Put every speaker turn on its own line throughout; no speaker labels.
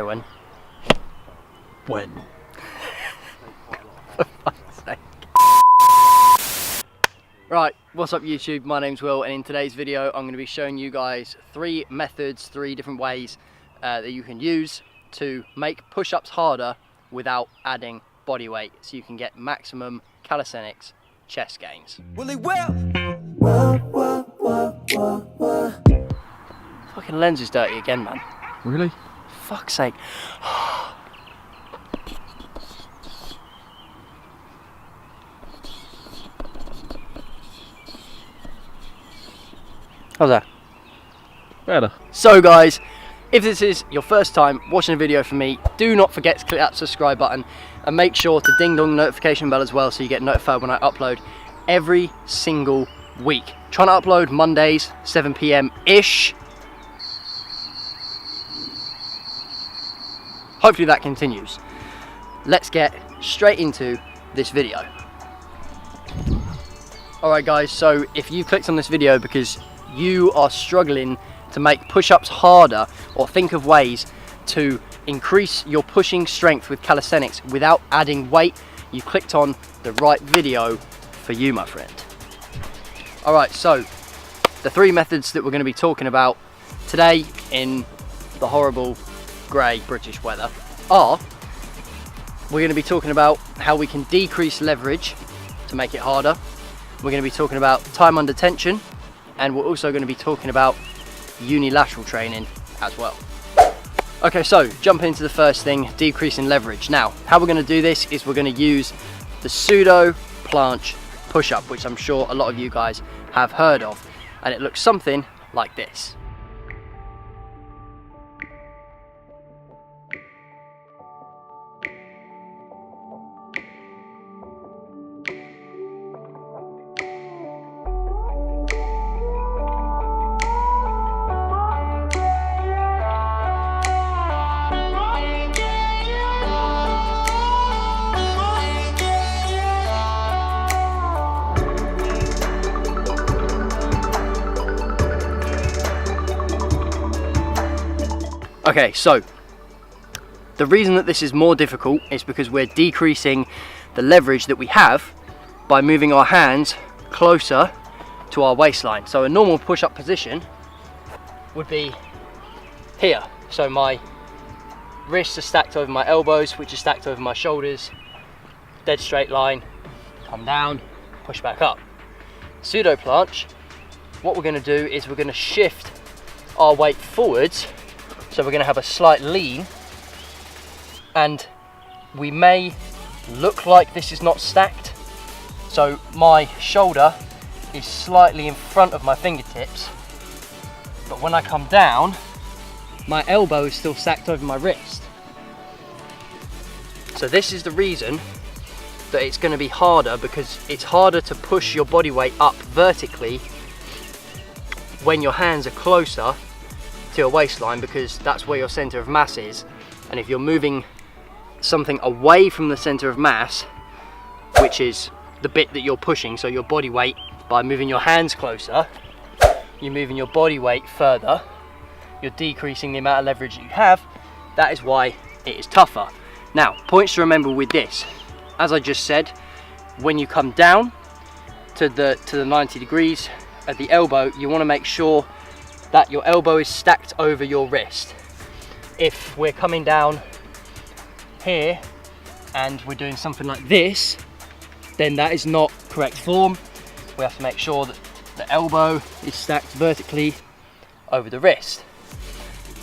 When? For fuck's sake. Right, what's up YouTube? My name's Will, and in today's video I'm going to be showing you guys three methods, three different ways that you can use to make push-ups harder without adding body weight, so you can get maximum calisthenics chest gains. Willy well. Fucking lens is dirty again, man.
Really?
Fuck's sake. How's that?
Better.
So guys, if this is your first time watching a video from me, do not forget to click that subscribe button and make sure to ding dong the notification bell as well, so you get notified when I upload every single week. Trying to upload Mondays, 7 PM ish. Hopefully that continues. Let's get straight into this video. Alright guys, so if you've clicked on this video because you are struggling to make push-ups harder, or think of ways to increase your pushing strength with calisthenics without adding weight, you clicked on the right video for you, my friend. Alright, so the three methods that we're going to be talking about today in the horrible grey British weather are, we're going to be talking about how we can decrease leverage to make it harder. We're going to be talking about time under tension, and we're also going to be talking about unilateral training as well. Okay, so jumping into the first thing, decreasing leverage. Now, how we're going to do this is we're going to use the pseudo planche push-up, which I'm sure a lot of you guys have heard of, and it looks something like this. Okay, so the reason that this is more difficult is because we're decreasing the leverage that we have by moving our hands closer to our waistline. So a normal push-up position would be here. So my wrists are stacked over my elbows, which are stacked over my shoulders, dead straight line, come down, push back up. Pseudo planche, what we're going to do is we're going to shift our weight forwards. So we're going to have a slight lean, and we may look like this is not stacked. So my shoulder is slightly in front of my fingertips, but when I come down, my elbow is still stacked over my wrist. So this is the reason that it's going to be harder, because it's harder to push your body weight up vertically when your hands are closer to your waistline, because that's where your center of mass is. And if you're moving something away from the center of mass, which is the bit that you're pushing, so your body weight, by moving your hands closer, you're moving your body weight further, you're decreasing the amount of leverage that you have. That is why it is tougher. Now, points to remember with this, as I just said, when you come down to the 90 degrees at the elbow, you want to make sure that your elbow is stacked over your wrist. If we're coming down here and we're doing something like this, then that is not correct form. We have to make sure that the elbow is stacked vertically over the wrist.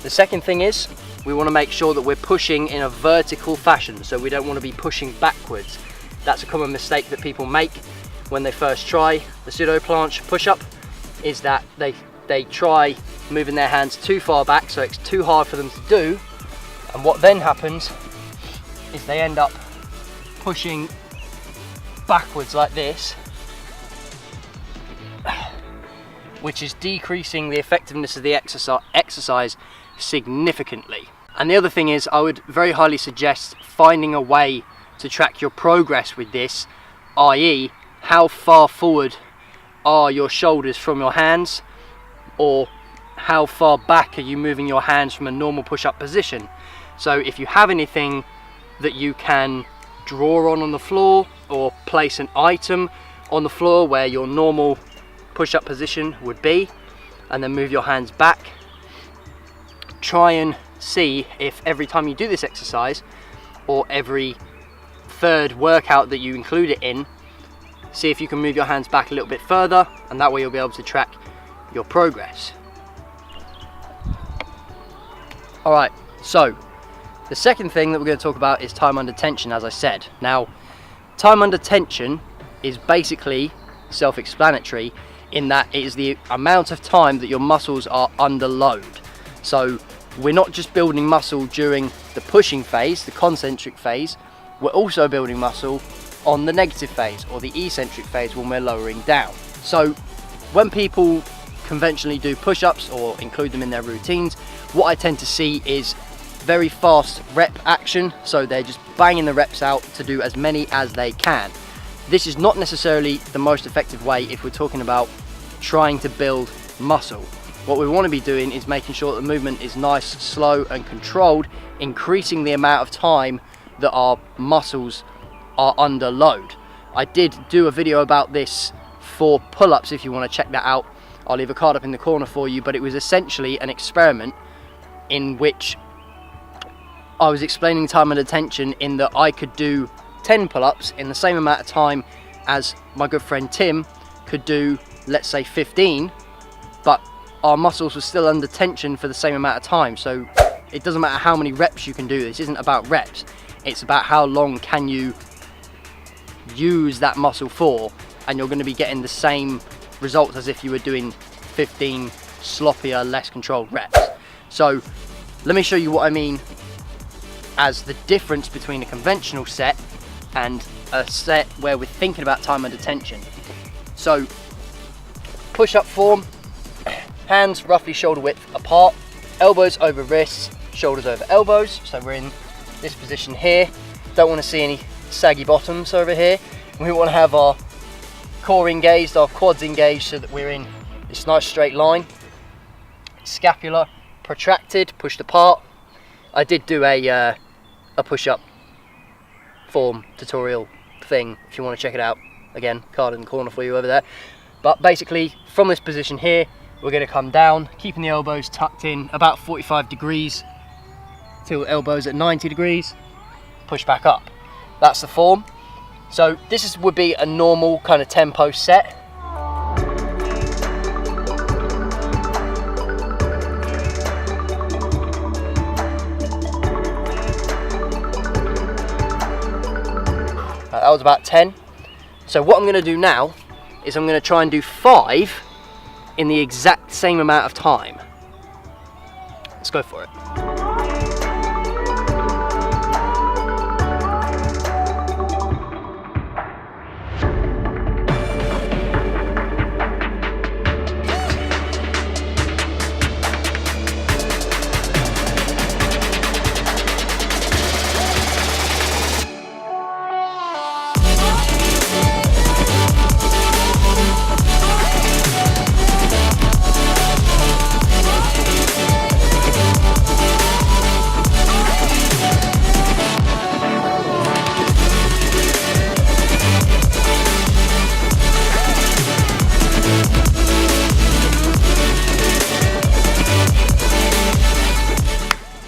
The second thing is, we want to make sure that we're pushing in a vertical fashion, so we don't want to be pushing backwards. That's a common mistake that people make when they first try the pseudo planche push-up, is that they try moving their hands too far back, so it's too hard for them to do, and what then happens is they end up pushing backwards like this, which is decreasing the effectiveness of the exercise significantly. And the other thing is, I would very highly suggest finding a way to track your progress with this, i.e. how far forward are your shoulders from your hands, or how far back are you moving your hands from a normal push-up position. So if you have anything that you can draw on the floor, or place an item on the floor where your normal push-up position would be, and then move your hands back, try and see if every time you do this exercise, or every third workout that you include it in, see if you can move your hands back a little bit further, and that way you'll be able to track your progress. Alright, so the second thing that we're going to talk about is time under tension, as I said. Now, time under tension is basically self-explanatory in that it is the amount of time that your muscles are under load. So we're not just building muscle during the pushing phase, the concentric phase, we're also building muscle on the negative phase, or the eccentric phase, when we're lowering down. So when people conventionally do push-ups or include them in their routines, what I tend to see is very fast rep action, so they're just banging the reps out to do as many as they can. This is not necessarily the most effective way if we're talking about trying to build muscle. What we want to be doing is making sure that the movement is nice, slow and controlled, increasing the amount of time that our muscles are under load. I did do a video about this for pull-ups. If you want to check that out, I'll leave a card up in the corner for you, but it was essentially an experiment in which I was explaining time under tension in that I could do 10 pull-ups in the same amount of time as my good friend Tim could do, let's say 15, but our muscles were still under tension for the same amount of time. So it doesn't matter how many reps you can do. This isn't about reps, it's about how long can you use that muscle for, and you're going to be getting the same results as if you were doing 15 sloppier, less controlled reps. So let me show you what I mean as the difference between a conventional set and a set where we're thinking about time under tension. So push-up form, hands roughly shoulder width apart, elbows over wrists, shoulders over elbows. So we're in this position here. Don't want to see any saggy bottoms over here. We want to have our core engaged, our quads engaged, so that we're in this nice straight line. Scapula protracted, pushed apart. I did do a push-up form tutorial thing if you want to check it out. Again, card in the corner for you over there. But basically, from this position here, we're going to come down, keeping the elbows tucked in about 45 degrees till elbows at 90 degrees, push back up. That's the form. So this would be a normal kind of tempo set. That was about 10. So what I'm going to do now is I'm going to try and do 5 in the exact same amount of time. Let's go for it.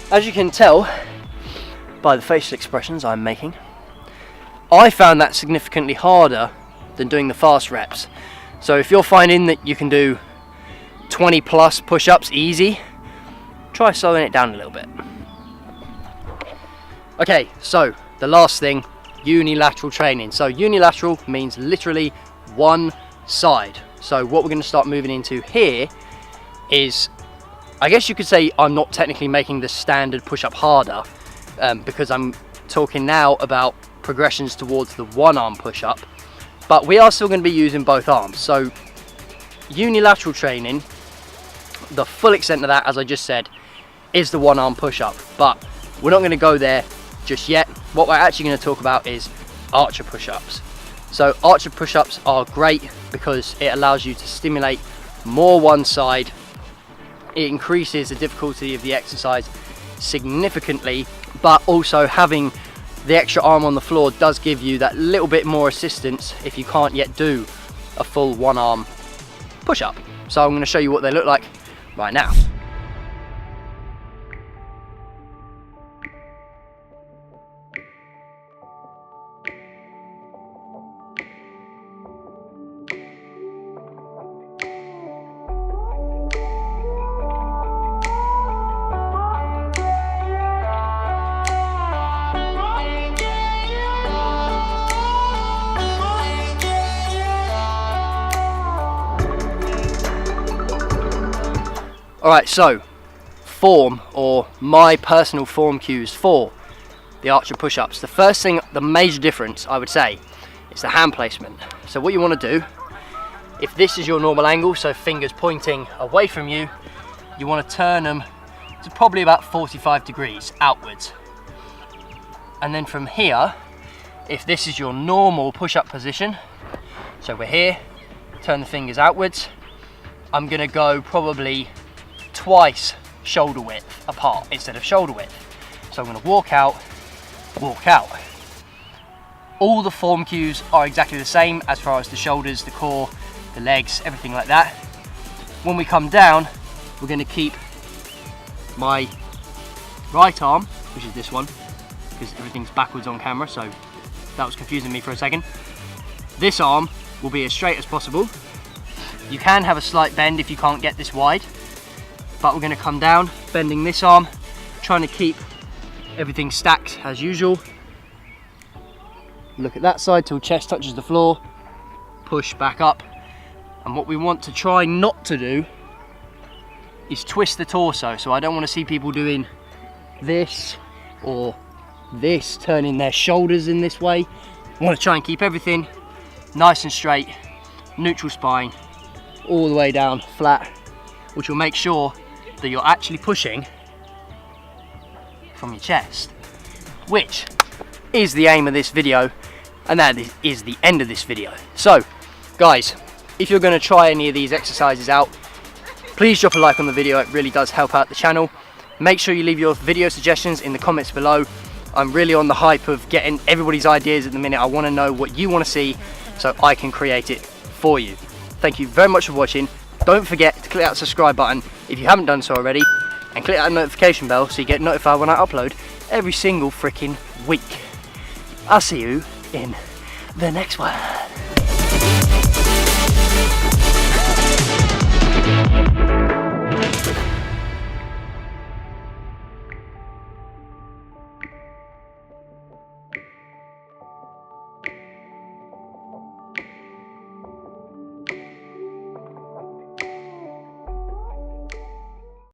As you can tell by the facial expressions I'm making, I found that significantly harder than doing the fast reps. So if you're finding that you can do 20 plus push-ups easy, try slowing it down a little bit. Okay, so the last thing, unilateral training. So unilateral means literally one side. So what we're going to start moving into here is, I guess you could say I'm not technically making the standard push-up harder, because I'm talking now about progressions towards the one-arm push-up, but we are still going to be using both arms. So unilateral training, the full extent of that, as I just said, is the one-arm push-up, but we're not going to go there just yet. What we're actually going to talk about is archer push-ups. So archer push-ups are great because it allows you to stimulate more one side. It increases the difficulty of the exercise significantly, but also having the extra arm on the floor does give you that little bit more assistance if you can't yet do a full one arm push-up. So I'm going to show you what they look like right now. Alright, so form, or my personal form cues for the archer push-ups. The first thing, the major difference I would say, is the hand placement. So what you want to do, if this is your normal angle, so fingers pointing away from you, you want to turn them to probably about 45 degrees outwards. And then from here, if this is your normal push-up position, so we're here, turn the fingers outwards, I'm going to go probably twice shoulder width apart instead of shoulder width. So I'm going to walk out, walk out. All the form cues are exactly the same as far as the shoulders, the core, the legs, everything like that. When we come down, we're going to keep my right arm, which is this one, because everything's backwards on camera, so that was confusing me for a second. This arm will be as straight as possible. You can have a slight bend if you can't get this wide, but we're going to come down, bending this arm, trying to keep everything stacked as usual. Look at that side till chest touches the floor, push back up. And what we want to try not to do is twist the torso. So I don't want to see people doing this or this, turning their shoulders in this way. I want to try and keep everything nice and straight, neutral spine, all the way down flat, which will make sure that you're actually pushing from your chest, which is the aim of this video, and that is the end of this video. So guys, if you're going to try any of these exercises out, please drop a like on the video. It really does help out the channel. Make sure you leave your video suggestions in the comments below. I'm really on the hype of getting everybody's ideas at the minute. I want to know what you want to see so I can create it for you. Thank you very much for watching. Don't forget to click that subscribe button if you haven't done so already, and click that notification bell so you get notified when I upload every single freaking week. I'll see you in the next one.